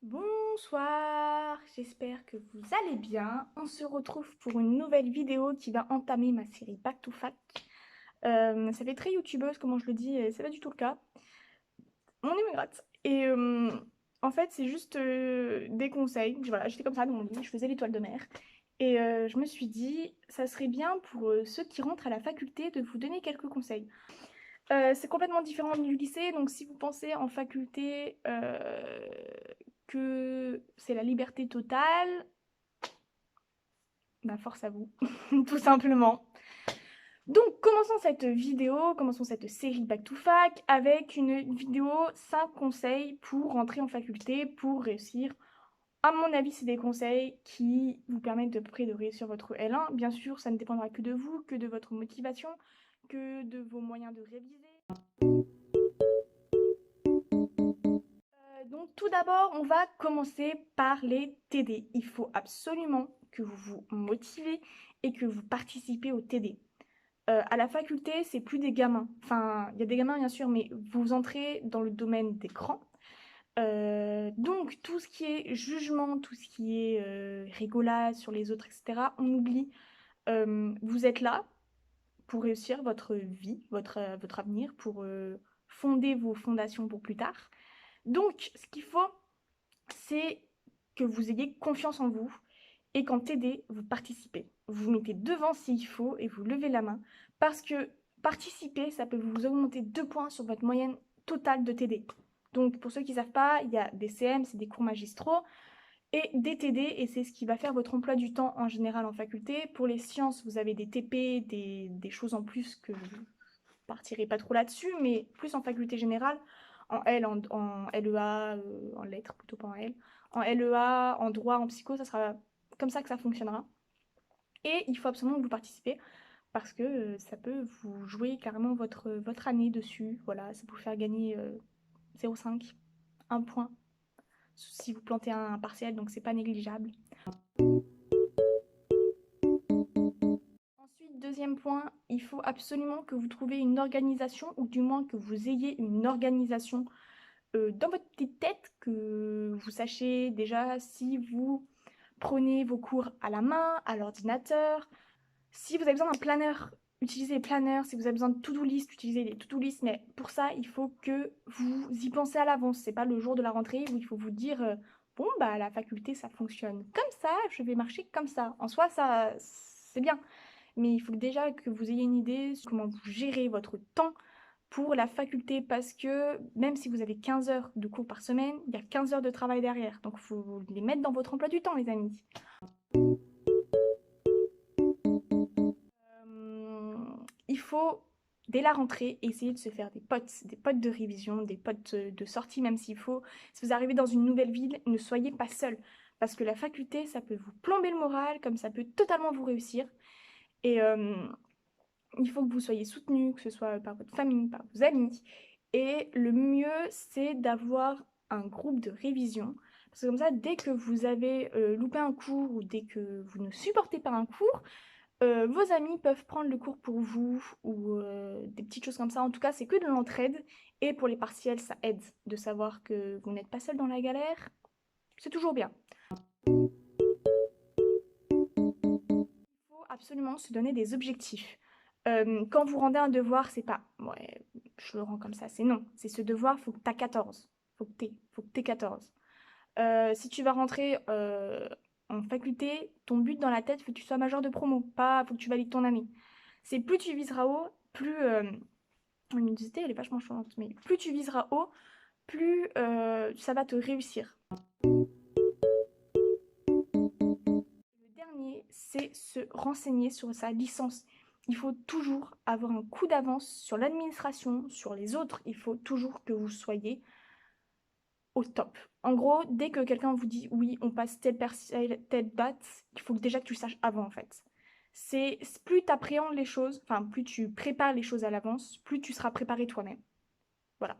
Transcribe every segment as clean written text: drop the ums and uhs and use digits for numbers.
Bonsoir, j'espère que vous allez bien. On se retrouve pour une nouvelle vidéo qui va entamer ma série Back to Fac. Ça fait très youtubeuse, comment je le dis, et c'est pas du tout le cas. Mon nez me gratte. Et en fait, c'est juste des conseils. Voilà, j'étais comme ça dans mon lit, je faisais l'étoile de mer. Et je me suis dit, ça serait bien pour ceux qui rentrent à la faculté de vous donner quelques conseils. C'est complètement différent du lycée, donc si vous pensez en faculté que c'est la liberté totale, bah force à vous, tout simplement. Donc commençons cette série Back to Fac avec une vidéo 5 conseils pour rentrer en faculté, pour réussir. À mon avis, c'est des conseils qui vous permettent de près de réussir votre L1. Bien sûr, ça ne dépendra que de vous, que de votre motivation, que de vos moyens de réviser. Donc tout d'abord, on va commencer par les TD. Il faut absolument que vous vous motivez et que vous participez aux TD. À la faculté, c'est plus des gamins. Enfin, il y a des gamins bien sûr, mais vous entrez dans le domaine des grands. Donc tout ce qui est jugement, tout ce qui est rigolade sur les autres, etc., on oublie. Vous êtes là pour réussir votre vie, votre avenir, pour fonder vos fondations pour plus tard. Donc, ce qu'il faut, c'est que vous ayez confiance en vous et qu'en TD, vous participez. Vous vous mettez devant s'il faut et vous levez la main parce que participer, ça peut vous augmenter 2 points sur votre moyenne totale de TD. Donc, pour ceux qui ne savent pas, il y a des CM, c'est des cours magistraux, et des TD, et c'est ce qui va faire votre emploi du temps en général en faculté. Pour les sciences, vous avez des TP, des choses en plus que je ne partirai pas trop là-dessus, mais plus en faculté générale, en L, en LEA, en lettres plutôt pas en L, en LEA, en droit, en psycho, ça sera comme ça que ça fonctionnera. Et il faut absolument que vous participez parce que ça peut vous jouer carrément votre année dessus. Voilà, ça peut vous faire gagner 0,5, 1 point si vous plantez un partiel, donc c'est pas négligeable. Ensuite, deuxième point, il faut absolument que vous trouviez une organisation, ou du moins que vous ayez une organisation dans votre petite tête, que vous sachiez déjà si vous prenez vos cours à la main, à l'ordinateur. Si vous avez besoin d'un planeur, utilisez les planeurs. Si vous avez besoin de to-do list, utilisez les to-do list. Mais pour ça, il faut que vous y pensez à l'avance. C'est pas le jour de la rentrée où il faut vous dire bon, bah, la faculté, ça fonctionne comme ça, je vais marcher comme ça. En soi, ça, c'est bien. Mais il faut déjà que vous ayez une idée sur comment vous gérez votre temps pour la faculté, parce que même si vous avez 15 heures de cours par semaine, il y a 15 heures de travail derrière. Donc, il faut les mettre dans votre emploi du temps, les amis. Il faut, dès la rentrée, essayer de se faire des potes de révision, des potes de sortie, même s'il faut. Si vous arrivez dans une nouvelle ville, ne soyez pas seul. Parce que la faculté, ça peut vous plomber le moral, comme ça peut totalement vous réussir. Et il faut que vous soyez soutenu, que ce soit par votre famille, par vos amis. Et le mieux, c'est d'avoir un groupe de révision. Parce que comme ça, dès que vous avez loupé un cours ou dès que vous ne supportez pas un cours, vos amis peuvent prendre le cours pour vous ou des petites choses comme ça. En tout cas, c'est que de l'entraide. Et pour les partiels, ça aide de savoir que vous n'êtes pas seul dans la galère. C'est toujours bien. Il faut absolument se donner des objectifs. Quand vous rendez un devoir, c'est pas ouais, je le rends comme ça, c'est non. C'est ce devoir, faut que tu as 14. Faut que t'aies 14. Si tu vas rentrer en faculté, ton but dans la tête, faut que tu sois major de promo, pas faut que tu valides ton année. C'est plus tu viseras haut, plus l'université elle est vachement changeante, mais plus tu viseras haut, plus ça va te réussir. Le dernier, c'est se renseigner sur sa licence. Il faut toujours avoir un coup d'avance sur l'administration, sur les autres. Il faut toujours que vous soyez au top. En gros, dès que quelqu'un vous dit oui, on passe telle partielle, telle date, il faut déjà que tu le saches avant en fait. Plus tu appréhendes les choses, enfin plus tu prépares les choses à l'avance, plus tu seras préparé toi-même. Voilà.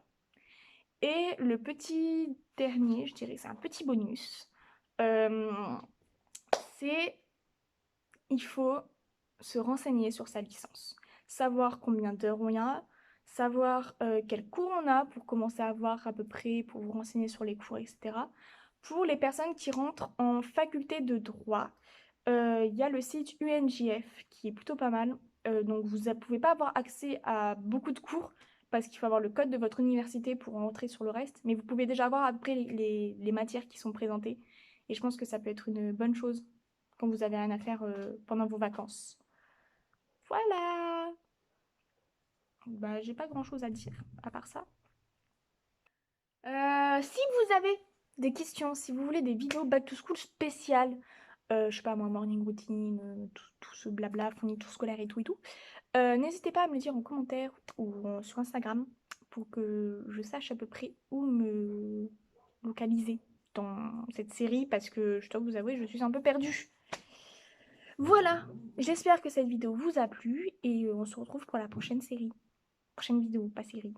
Et le petit dernier, je dirais, c'est un petit bonus. Euh, c'est il faut se renseigner sur sa licence, savoir combien d'heures on y a, savoir quels cours on a pour commencer à voir à peu près, pour vous renseigner sur les cours, etc. Pour les personnes qui rentrent en faculté de droit, il y a le site UNJF qui est plutôt pas mal. Donc vous ne pouvez pas avoir accès à beaucoup de cours parce qu'il faut avoir le code de votre université pour rentrer sur le reste, mais vous pouvez déjà avoir à peu près les matières qui sont présentées. Et je pense que ça peut être une bonne chose quand vous avez rien à faire pendant vos vacances. Voilà. Bah, j'ai pas grand-chose à dire à part ça. Si vous avez des questions, si vous voulez des vidéos back to school spéciales, je sais pas moi, morning routine, tout ce blabla, fourniture scolaire et tout, n'hésitez pas à me le dire en commentaire ou sur Instagram pour que je sache à peu près où me localiser dans cette série parce que je dois vous avouer, je suis un peu perdue. Voilà, j'espère que cette vidéo vous a plu et on se retrouve pour la prochaine série. Prochaine vidéo, pas série.